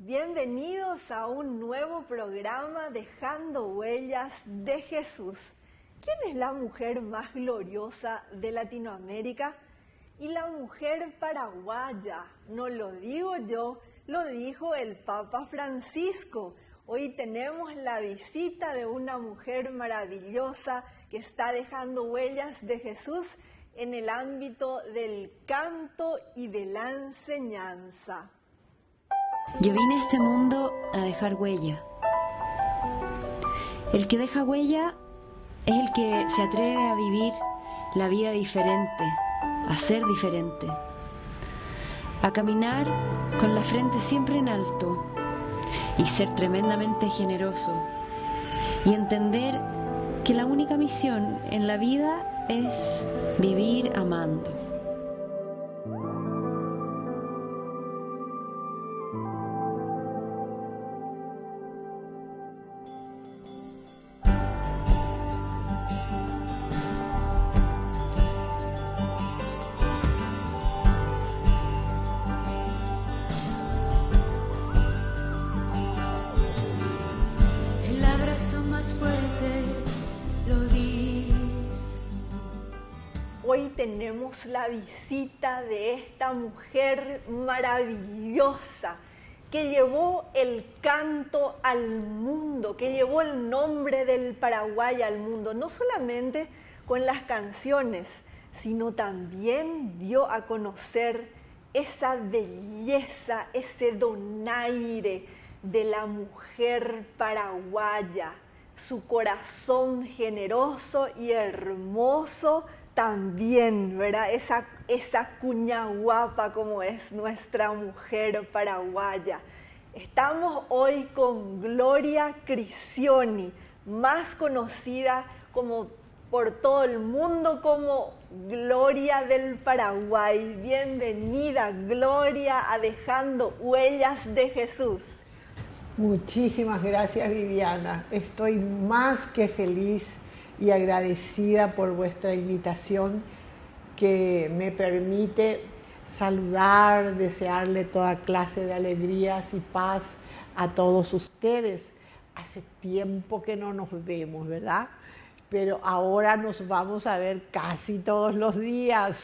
Bienvenidos a un nuevo programa Dejando Huellas de Jesús. ¿Quién es la mujer más gloriosa de Latinoamérica? Y la mujer paraguaya, no lo digo yo, lo dijo el Papa Francisco. Hoy tenemos la visita de una mujer maravillosa que está dejando huellas de Jesús en el ámbito del canto y de la enseñanza. Yo vine a este mundo a dejar huella. El que deja huella es el que se atreve a vivir la vida diferente, a ser diferente, a caminar con la frente siempre en alto y ser tremendamente generoso y entender que la única misión en la vida es vivir amando. Hoy tenemos la visita de esta mujer maravillosa que llevó el canto al mundo, que llevó el nombre del Paraguay al mundo, no solamente con las canciones, sino también dio a conocer esa belleza, ese donaire de la mujer paraguaya, su corazón generoso y hermoso también, ¿verdad? Esa cuña guapa como es nuestra mujer paraguaya. Estamos hoy con Gloria Crisioni, más conocida por todo el mundo como Gloria del Paraguay. Bienvenida, Gloria, a Dejando Huellas de Jesús. Muchísimas gracias, Viviana. Estoy más que feliz y agradecida por vuestra invitación que me permite saludar, desearle toda clase de alegrías y paz a todos ustedes. Hace tiempo que no nos vemos, ¿verdad? Pero ahora nos vamos a ver casi todos los días.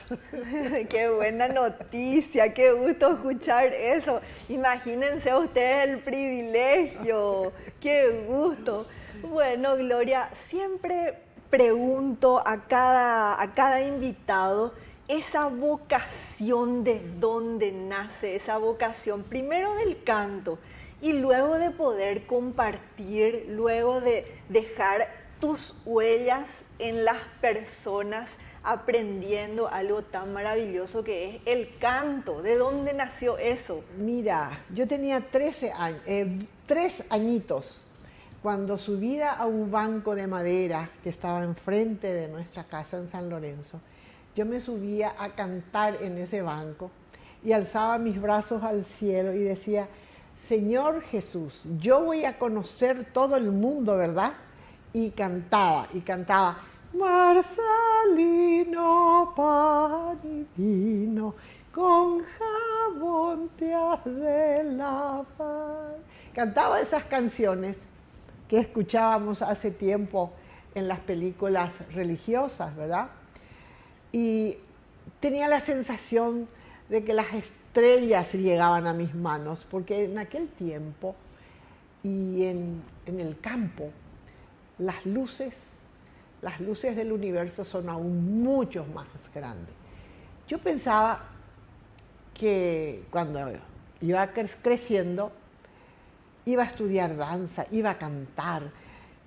¡Qué buena noticia! ¡Qué gusto escuchar eso! Imagínense ustedes el privilegio. ¡Qué gusto! Bueno, Gloria, siempre pregunto a cada invitado esa vocación, de dónde nace esa vocación, primero del canto y luego de poder compartir, luego de dejar tus huellas en las personas aprendiendo algo tan maravilloso que es el canto. ¿De dónde nació eso? Mira, yo tenía 3 añitos cuando subía a un banco de madera que estaba enfrente de nuestra casa en San Lorenzo. Yo me subía a cantar en ese banco y alzaba mis brazos al cielo y decía: Señor Jesús, yo voy a conocer todo el mundo, ¿verdad? Y cantaba, Marcelino, pan y vino, con jabón te has de lavar. Cantaba esas canciones que escuchábamos hace tiempo en las películas religiosas, ¿verdad? Y tenía la sensación de que las estrellas llegaban a mis manos, porque en aquel tiempo y en el campo, las luces del universo son aún mucho más grandes. Yo pensaba que cuando iba creciendo, iba a estudiar danza, iba a cantar,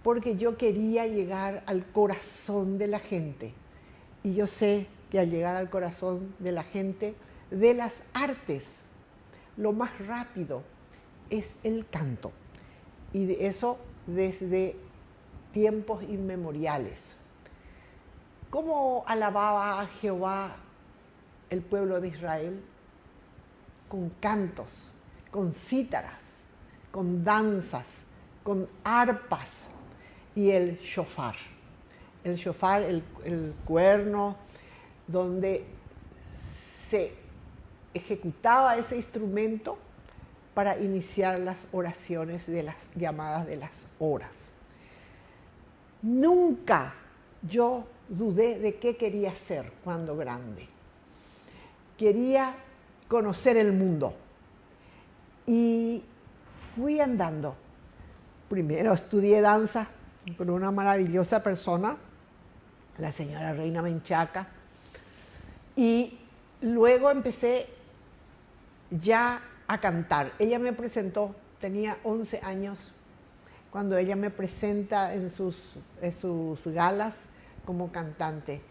porque yo quería llegar al corazón de la gente. Y yo sé que al llegar al corazón de la gente, de las artes, lo más rápido es el canto. Y de eso desde tiempos inmemoriales. ¿Cómo alababa a Jehová el pueblo de Israel? Con cantos, con cítaras, con danzas, con arpas y el shofar. El shofar, el cuerno, donde se ejecutaba ese instrumento para iniciar las oraciones de las llamadas de las horas. Nunca yo dudé de qué quería ser cuando grande. Quería conocer el mundo y fui andando. Primero estudié danza con una maravillosa persona, la señora Reina Menchaca, y luego empecé ya a cantar. Ella me presentó, tenía 11 años, cuando ella me presenta en sus galas como cantante.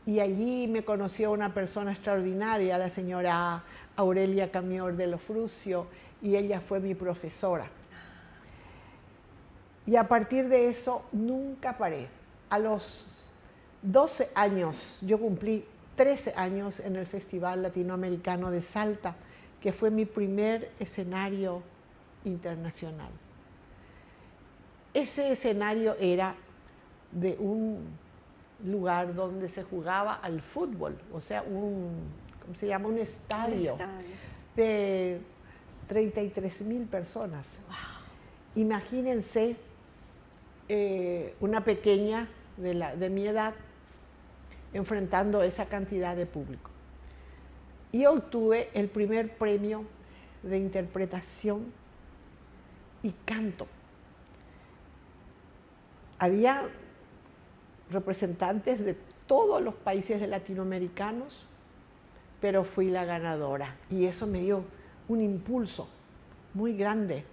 Y allí me conoció una persona extraordinaria, la señora Aurelia Camior de Lofrucio, y ella fue mi profesora. Y a partir de eso nunca paré. A los 12 años, yo cumplí 13 años en el Festival Latinoamericano de Salta, que fue mi primer escenario internacional. Ese escenario era de un lugar donde se jugaba al fútbol, o sea, ¿cómo se llama? Un estadio de 33.000 personas. Wow. Imagínense una pequeña de mi edad enfrentando esa cantidad de público. Y obtuve el primer premio de interpretación y canto. Había representantes de todos los países latinoamericanos, pero fui la ganadora y eso me dio un impulso muy grande.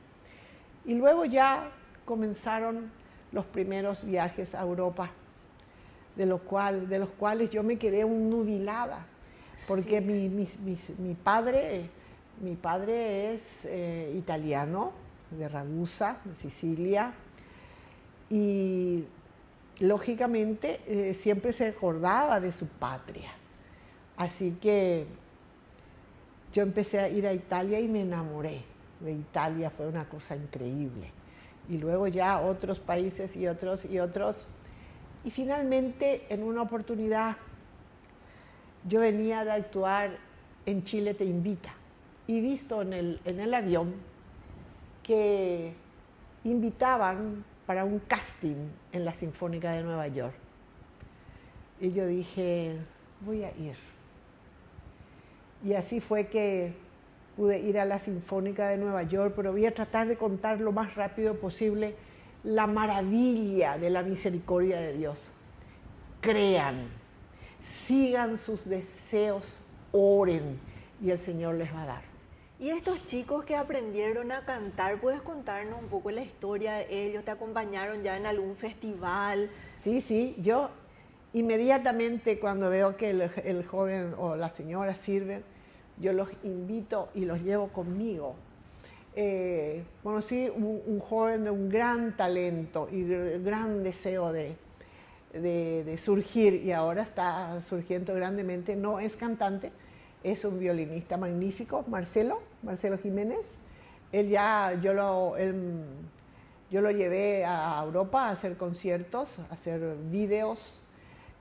Y luego ya comenzaron los primeros viajes a Europa, de los cuales yo me quedé nubilada, porque sí. Mi padre es italiano, de Ragusa, de Sicilia, y lógicamente siempre se acordaba de su patria. Así que yo empecé a ir a Italia y me enamoré de Italia, fue una cosa increíble. Y luego ya otros países y otros. Y finalmente, en una oportunidad, yo venía de actuar en Chile Te Invita y visto en el avión que invitaban para un casting en la Sinfónica de Nueva York. Y yo dije, voy a ir. Y así fue que pude ir a la Sinfónica de Nueva York, pero voy a tratar de contar lo más rápido posible la maravilla de la misericordia de Dios. Crean, sigan sus deseos, oren y el Señor les va a dar. Y estos chicos que aprendieron a cantar, ¿puedes contarnos un poco la historia de ellos? ¿Te acompañaron ya en algún festival? Sí, yo inmediatamente cuando veo que el joven o la señora sirven, yo los invito y los llevo conmigo. Conocí un joven de un gran talento y gran deseo de surgir, y ahora está surgiendo grandemente. No es cantante, es un violinista magnífico, Marcelo Jiménez. Yo lo llevé a Europa a hacer conciertos, a hacer videos.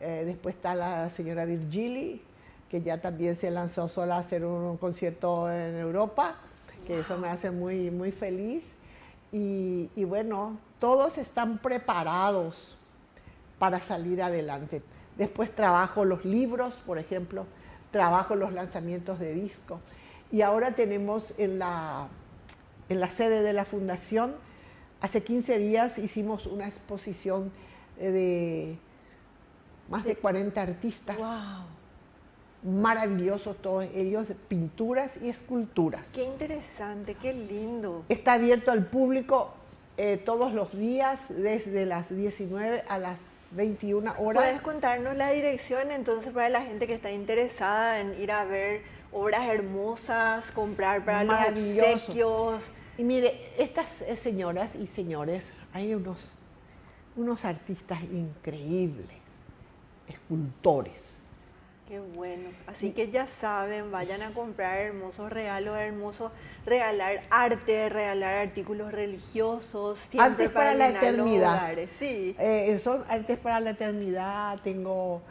Después está la señora Virgili, que ya también se lanzó sola a hacer un concierto en Europa, que wow. Eso me hace muy, muy feliz. Y bueno, todos están preparados para salir adelante. Después trabajo los libros, por ejemplo, trabajo los lanzamientos de disco. Y ahora tenemos en la sede de la Fundación, hace 15 días hicimos una exposición de más de 40 artistas. ¡Wow! Maravillosos todos ellos, pinturas y esculturas. ¡Qué interesante, qué lindo! Está abierto al público todos los días, desde las 19 a las 21 horas. ¿Puedes contarnos la dirección entonces para la gente que está interesada en ir a ver obras hermosas, comprar para los obsequios? Y mire, estas señoras y señores, hay unos artistas increíbles, escultores. Qué bueno. Así que ya saben, vayan a comprar hermosos regalos, regalar arte, regalar artículos religiosos, siempre artes para la eternidad. Hogares. Sí. Son artes para la eternidad, tengo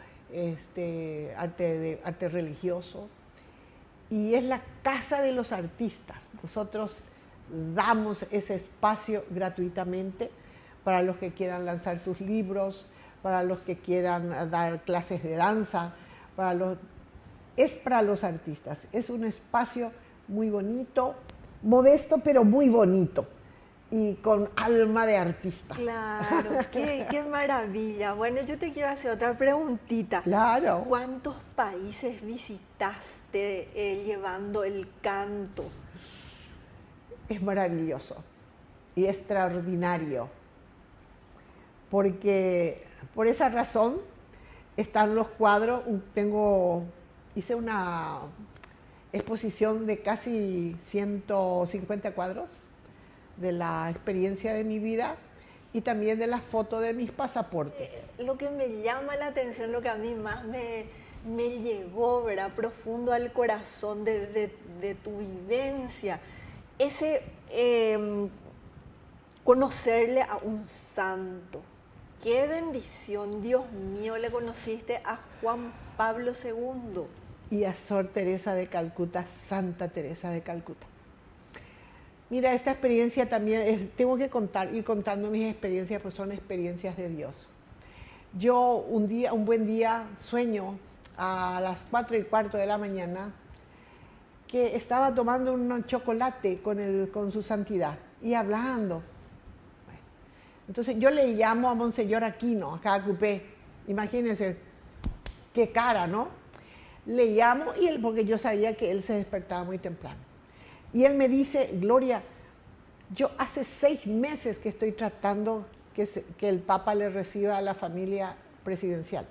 arte religioso, y es la casa de los artistas. Nosotros damos ese espacio gratuitamente para los que quieran lanzar sus libros, para los que quieran dar clases de danza, es para los artistas. Es un espacio muy bonito, modesto, pero muy bonito y con alma de artista. Claro, qué maravilla. Bueno, yo te quiero hacer otra preguntita. Claro. ¿Cuántos países visitaste llevando el canto? Es maravilloso y extraordinario, porque por esa razón están los cuadros. Hice una exposición de casi 150 cuadros de la experiencia de mi vida y también de las fotos de mis pasaportes. Lo que me llama la atención, lo que a mí más me llegó, ¿verdad?, profundo al corazón de tu vivencia, ese conocerle a un santo. ¡Qué bendición! Dios mío, le conociste a Juan Pablo II. Y a Sor Teresa de Calcuta, Santa Teresa de Calcuta. Mira, esta experiencia también, tengo que ir contando mis experiencias, pues son experiencias de Dios. Yo un buen día, sueño a las 4:15 de la mañana que estaba tomando un chocolate con su santidad y hablando. Bueno, entonces yo le llamo a Monseñor Aquino, acá a Cupé. Imagínense qué cara, ¿no? Le llamo porque yo sabía que él se despertaba muy temprano. Y él me dice: Gloria, yo hace 6 meses que estoy tratando que el Papa le reciba a la familia presidencial,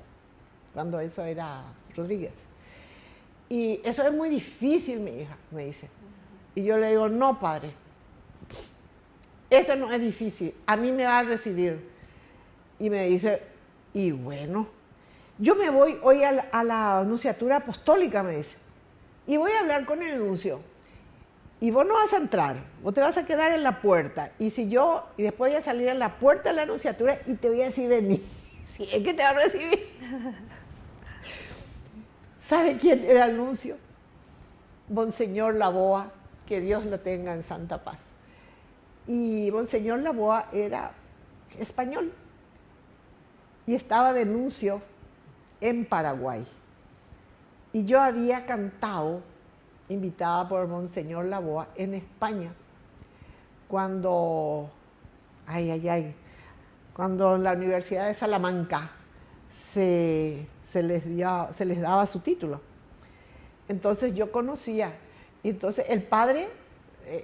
cuando eso era Rodríguez. Y eso es muy difícil, mi hija, me dice. Y yo le digo: no, padre, esto no es difícil, a mí me va a recibir. Y me dice: y bueno, yo me voy hoy a la Nunciatura Apostólica, me dice, y voy a hablar con el nuncio. Y vos no vas a entrar, vos te vas a quedar en la puerta. Y después voy a salir a la puerta de la Nunciatura y te voy a decir: vení, si es que te va a recibir. ¿Sabe quién era el nuncio? Monseñor Laboa, que Dios lo tenga en santa paz. Y Monseñor Laboa era español y estaba de nuncio en Paraguay. Y yo había cantado, invitada por Monseñor Laboa, en España, cuando en la Universidad de Salamanca se les daba su título. Entonces yo conocía, y entonces el padre,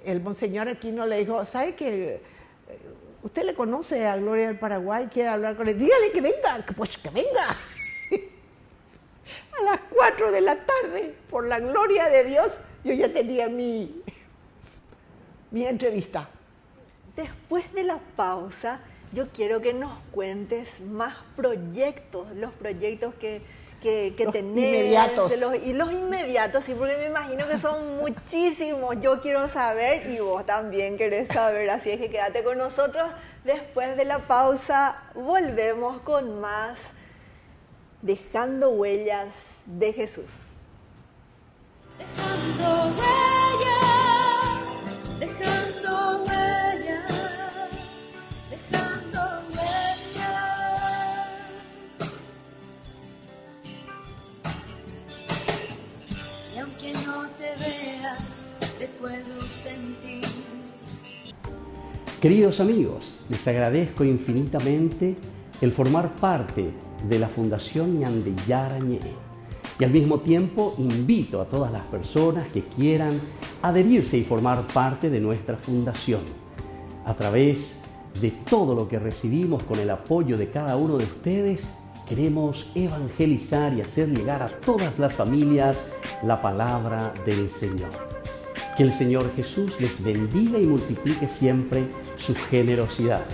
el Monseñor Aquino, le dijo: ¿sabe que usted le conoce a Gloria del Paraguay? ¿Quiere hablar con él? Dígale que venga. Pues que venga. A las 4 de la tarde, por la gloria de Dios, yo ya tenía mi entrevista. Después de la pausa, yo quiero que nos cuentes más proyectos, los proyectos que Los tenés. inmediatos. Y los inmediatos, sí, porque me imagino que son muchísimos. Yo quiero saber y vos también querés saber, así es que quédate con nosotros. Después de la pausa, volvemos con más Dejando Huellas de Jesús. Dejando huellas, dejando huellas, dejando huellas. Y aunque no te vea, te puedo sentir. Queridos amigos, les agradezco infinitamente el formar parte de la Fundación Ñandeyara-Ñe. Y al mismo tiempo invito a todas las personas que quieran adherirse y formar parte de nuestra fundación. A través de todo lo que recibimos con el apoyo de cada uno de ustedes, queremos evangelizar y hacer llegar a todas las familias la palabra del Señor. Que el Señor Jesús les bendiga y multiplique siempre su generosidad.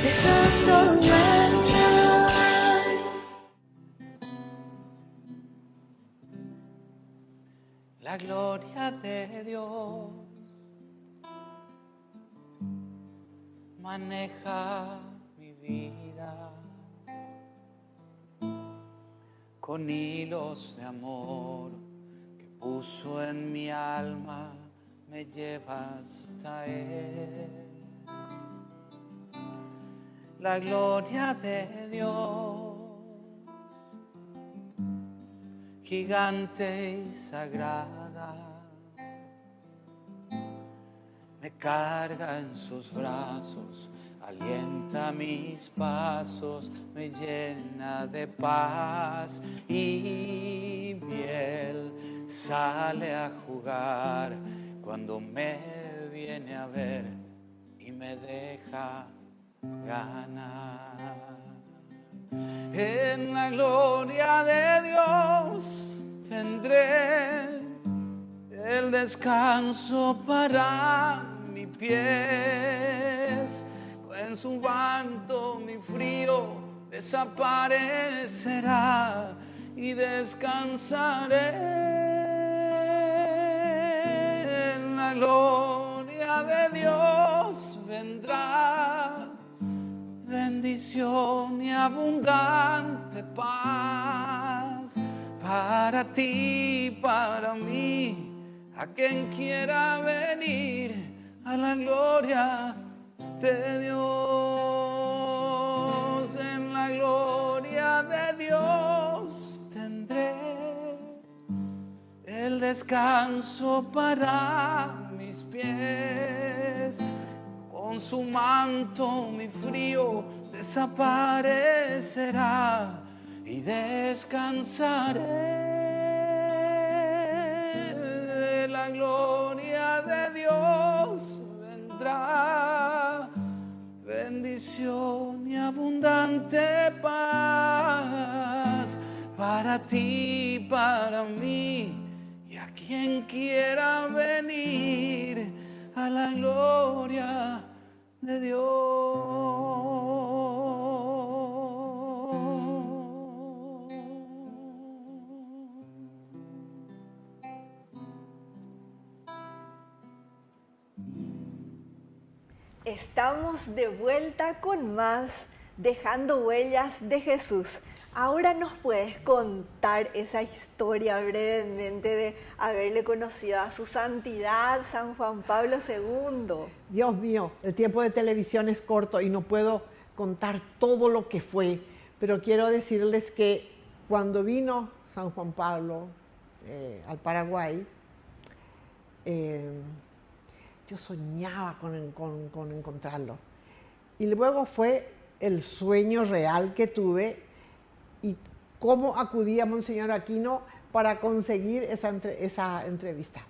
deja tormenta. La gloria de Dios maneja mi vida, con hilos de amor que puso en mi alma, me lleva hasta Él. La gloria de Dios, gigante y sagrada, me carga en sus brazos, alienta mis pasos, me llena de paz y miel. Sale a jugar cuando me viene a ver y me deja ganar. En la gloria de Dios tendré el descanso para mis pies. En su manto mi frío desaparecerá y descansaré. En la gloria de Dios vendrá bendición y abundante paz para ti, para mí, a quien quiera venir a la gloria de Dios. En la gloria de Dios tendré el descanso para mis pies. Con su manto mi frío desaparecerá y descansaré. La gloria de Dios vendrá, bendición y abundante paz para ti, para mí y a quien quiera venir a la gloria de Dios. Estamos de vuelta con más Dejando Huellas de Jesús. Ahora nos puedes contar esa historia brevemente de haberle conocido a su santidad San Juan Pablo II. Dios mío, el tiempo de televisión es corto y no puedo contar todo lo que fue, pero quiero decirles que cuando vino San Juan Pablo al Paraguay, yo soñaba con encontrarlo. Y luego fue el sueño real que tuve y cómo acudí a Monseñor Aquino para conseguir esa entrevista.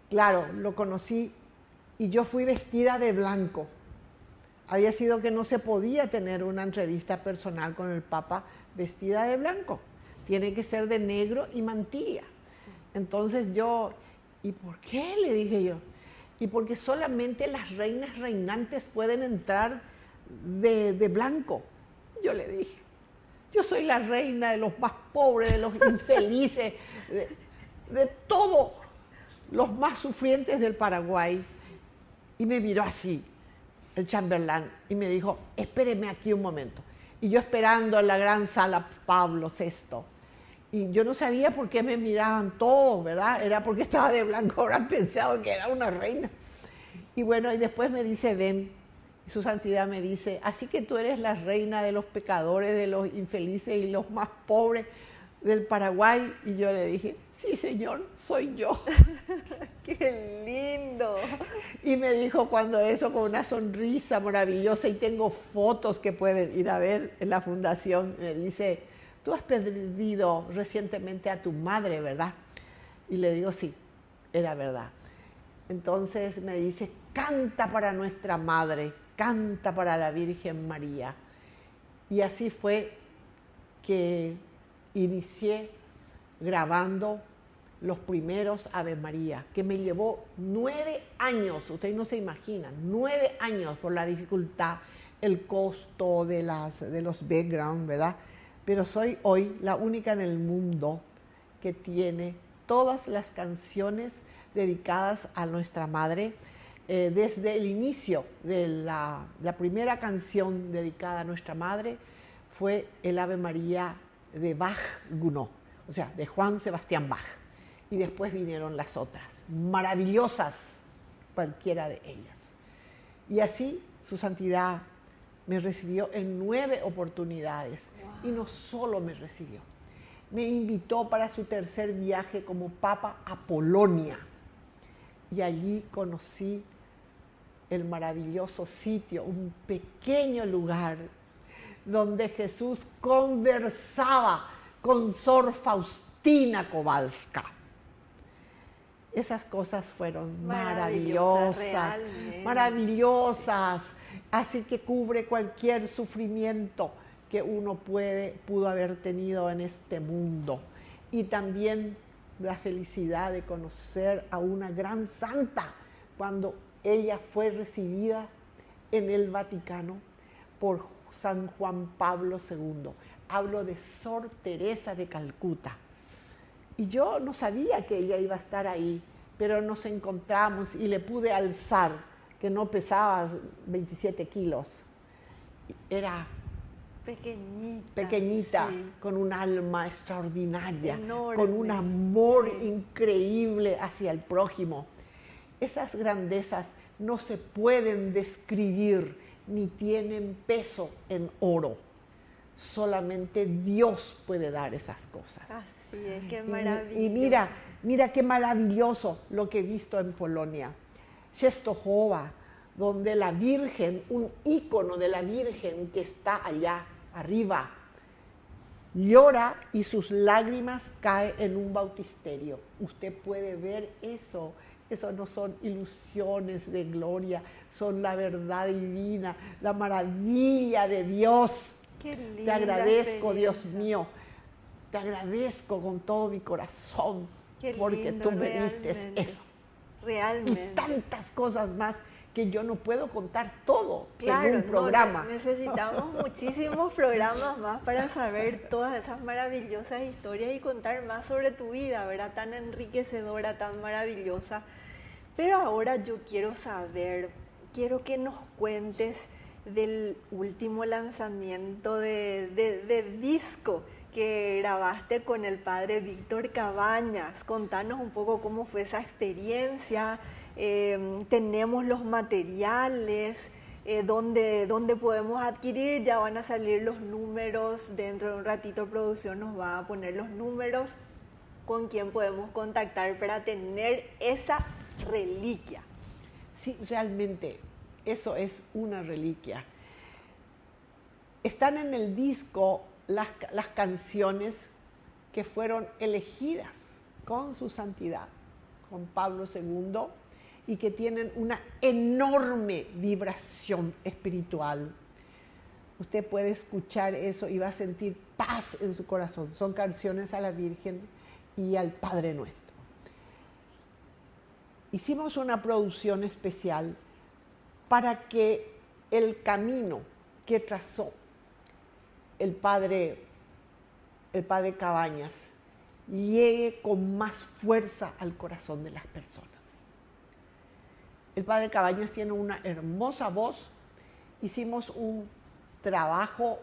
Claro, lo conocí y yo fui vestida de blanco. Había sido que no se podía tener una entrevista personal con el Papa vestida de blanco. Tiene que ser de negro y mantilla. Sí. Entonces yo, ¿y por qué? Le dije yo. Y porque solamente las reinas reinantes pueden entrar de blanco. Yo le dije. Yo soy la reina de los más pobres, de los infelices, de todos los más sufrientes del Paraguay. Y me miró así, el chambelán, y me dijo, espéreme aquí un momento. Y yo esperando en la gran sala Pablo VI. Y yo no sabía por qué me miraban todos, ¿verdad? Era porque estaba de blanco, habrán pensado que era una reina. Y bueno, y después me dice, ven. Y su santidad me dice, así que tú eres la reina de los pecadores, de los infelices y los más pobres del Paraguay. Y yo le dije, sí, señor, soy yo. ¡Qué lindo! Y me dijo cuando eso con una sonrisa maravillosa, y tengo fotos que pueden ir a ver en la fundación, me dice, tú has perdido recientemente a tu madre, ¿verdad? Y le digo, sí, era verdad. Entonces me dice, canta para nuestra madre, canta para la Virgen María. Y así fue que inicié grabando los primeros Ave María, que me llevó 9 años, ustedes no se imaginan, 9 años por la dificultad el costo de los backgrounds, ¿verdad? Pero soy hoy la única en el mundo que tiene todas las canciones dedicadas a nuestra madre. Desde el inicio de la primera canción dedicada a nuestra madre fue el Ave María de Bach-Gounod, o sea, de Juan Sebastián Bach. Y después vinieron las otras, maravillosas, cualquiera de ellas. Y así su santidad me recibió en 9 oportunidades. Wow. Y no solo me recibió, me invitó para su tercer viaje como papa a Polonia. Y allí conocí el maravilloso sitio, un pequeño lugar donde Jesús conversaba con Sor Faustina Kowalska. Esas cosas fueron maravillosas, maravillosas, así que cubre cualquier sufrimiento que uno pudo haber tenido en este mundo. Y también la felicidad de conocer a una gran santa cuando ella fue recibida en el Vaticano por San Juan Pablo II. Hablo de Sor Teresa de Calcuta. Y yo no sabía que ella iba a estar ahí, pero nos encontramos y le pude alzar, que no pesaba 27 kilos. Era pequeñita, sí, con un alma extraordinaria, enorme, con un amor increíble hacia el prójimo. Esas grandezas no se pueden describir ni tienen peso en oro. Solamente Dios puede dar esas cosas. Así es, qué maravilloso. Y mira qué maravilloso lo que he visto en Polonia. Częstochowa, donde la Virgen, un ícono de la Virgen que está allá arriba, llora y sus lágrimas caen en un bautisterio. Usted puede ver eso. Eso no son ilusiones de gloria, son la verdad divina, la maravilla de Dios. Qué linda te agradezco, experiencia. Dios mío, te agradezco con todo mi corazón, Qué porque lindo, tú me diste realmente. eso. Realmente. Y tantas cosas más que yo no puedo contar todo Claro, en un programa. No, necesitamos muchísimos programas más para saber todas esas maravillosas historias y contar más sobre tu vida, ¿verdad? Tan enriquecedora, tan maravillosa. Pero ahora yo quiero saber, quiero que nos cuentes del último lanzamiento de disco que grabaste con el padre Víctor Cabañas. Contanos un poco cómo fue esa experiencia. Tenemos los materiales, donde podemos adquirir, ya van a salir los números, dentro de un ratito producción nos va a poner los números, con quién podemos contactar para tener esa reliquia. Sí, realmente, eso es una reliquia. Están en el disco las canciones que fueron elegidas con su santidad, con Pablo II, y que tienen una enorme vibración espiritual. Usted puede escuchar eso y va a sentir paz en su corazón. Son canciones a la Virgen y al Padre Nuestro. Hicimos una producción especial para que el camino que trazó el padre Cabañas llegue con más fuerza al corazón de las personas. El padre Cabañas tiene una hermosa voz. Hicimos un trabajo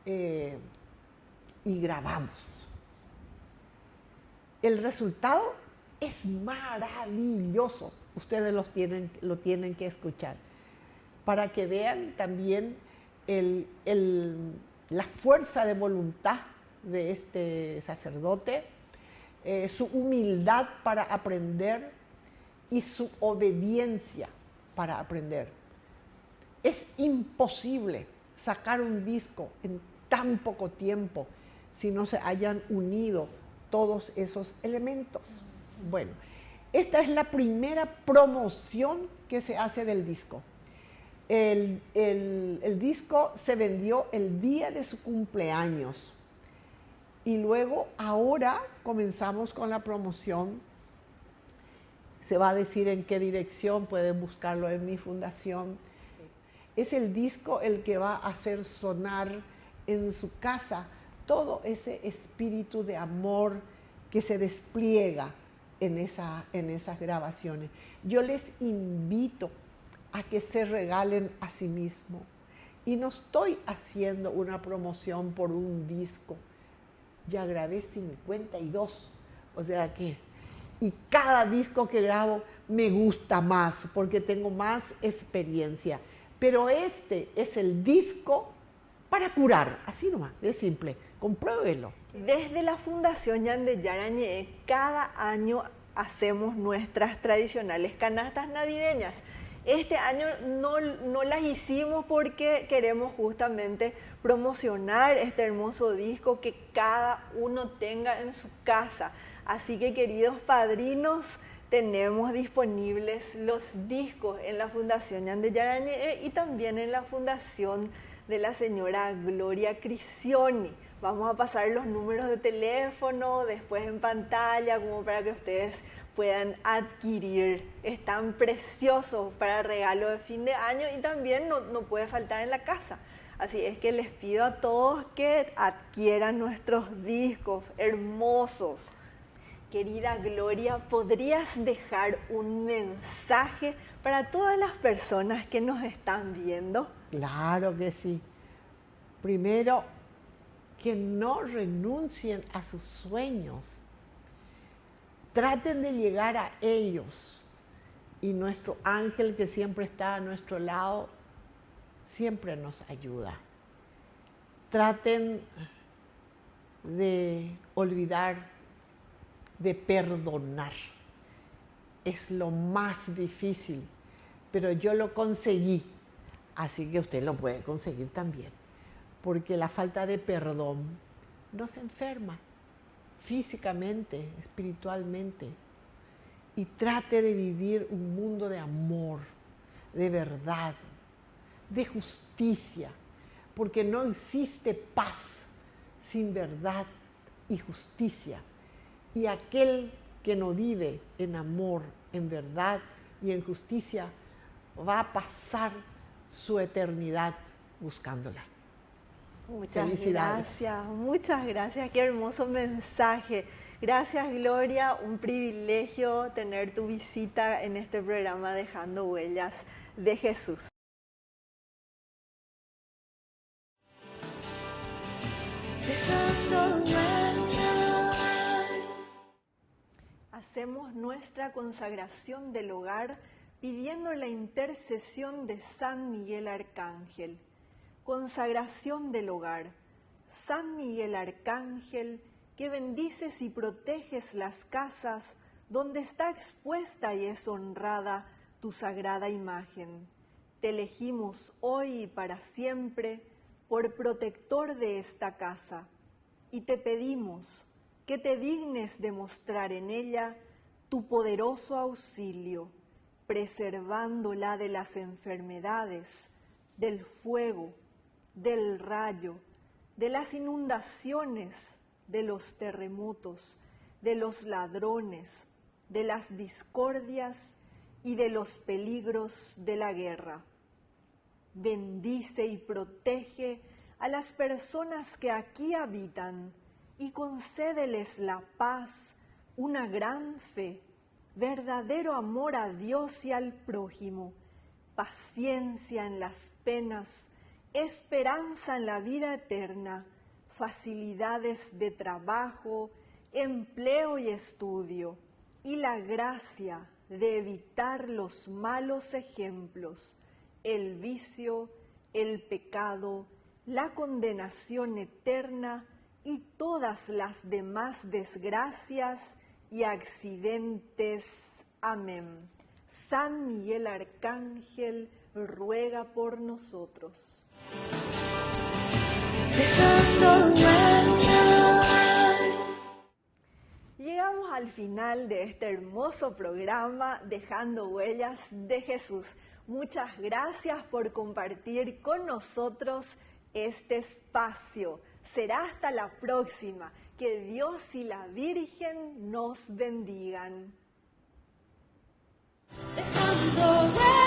y grabamos. El resultado es maravilloso. Ustedes lo tienen que escuchar para que vean también la fuerza de voluntad de este sacerdote, su humildad para aprender y su obediencia para aprender. Es imposible sacar un disco en tan poco tiempo si no se hayan unido todos esos elementos. Bueno, esta es la primera promoción que se hace del disco. El disco se vendió el día de su cumpleaños y luego ahora comenzamos con la promoción. Se va a decir en qué dirección, pueden buscarlo en mi fundación. Es el disco el que va a hacer sonar en su casa todo ese espíritu de amor que se despliega en esas grabaciones. Yo les invito a que se regalen a sí mismos. Y no estoy haciendo una promoción por un disco. Ya grabé 52, o sea que... Y cada disco que grabo me gusta más porque tengo más experiencia. Pero este es el disco para curar, así nomás, es simple, compruébelo. Desde la Fundación Ñandeyara Ñe'e, cada año hacemos nuestras tradicionales canastas navideñas. Este año no las hicimos porque queremos justamente promocionar este hermoso disco que cada uno tenga en su casa. Así que, queridos padrinos, tenemos disponibles los discos en la Fundación Ñandeyara Ñe'e y también en la Fundación de la señora Gloria Crisioni. Vamos a pasar los números de teléfono después en pantalla como para que ustedes puedan adquirir. Están preciosos para regalo de fin de año y también no puede faltar en la casa. Así es que les pido a todos que adquieran nuestros discos hermosos. Querida Gloria, ¿podrías dejar un mensaje para todas las personas que nos están viendo? Claro que sí. Primero, que no renuncien a sus sueños. Traten de llegar a ellos. Y nuestro ángel que siempre está a nuestro lado, siempre nos ayuda. Traten de olvidar, de perdonar. Es lo más difícil, pero yo lo conseguí. Así que usted lo puede conseguir también, porque la falta de perdón nos enferma físicamente, espiritualmente. Y trate de vivir un mundo de amor, de verdad, de justicia, porque no existe paz sin verdad y justicia. Y aquel que no vive en amor, en verdad y en justicia, va a pasar su eternidad buscándola. Muchas gracias, qué hermoso mensaje. Gracias, Gloria, un privilegio tener tu visita en este programa Dejando Huellas de Jesús. Dejando huellas. Hacemos nuestra consagración del hogar pidiendo la intercesión de San Miguel Arcángel. Consagración del hogar. San Miguel Arcángel, que bendices y proteges las casas donde está expuesta y es honrada tu sagrada imagen. Te elegimos hoy y para siempre por protector de esta casa y te pedimos que te dignes demostrar en ella tu poderoso auxilio, preservándola de las enfermedades, del fuego, del rayo, de las inundaciones, de los terremotos, de los ladrones, de las discordias y de los peligros de la guerra. Bendice y protege a las personas que aquí habitan y concédeles la paz, una gran fe, verdadero amor a Dios y al prójimo, paciencia en las penas, esperanza en la vida eterna, facilidades de trabajo, empleo y estudio, y la gracia de evitar los malos ejemplos, el vicio, el pecado, la condenación eterna y todas las demás desgracias y accidentes. Amén. San Miguel Arcángel, ruega por nosotros. Dejando huellas. Llegamos al final de este hermoso programa Dejando Huellas de Jesús. Muchas gracias por compartir con nosotros este espacio. Será hasta la próxima. Que Dios y la Virgen nos bendigan. Dejando huellas.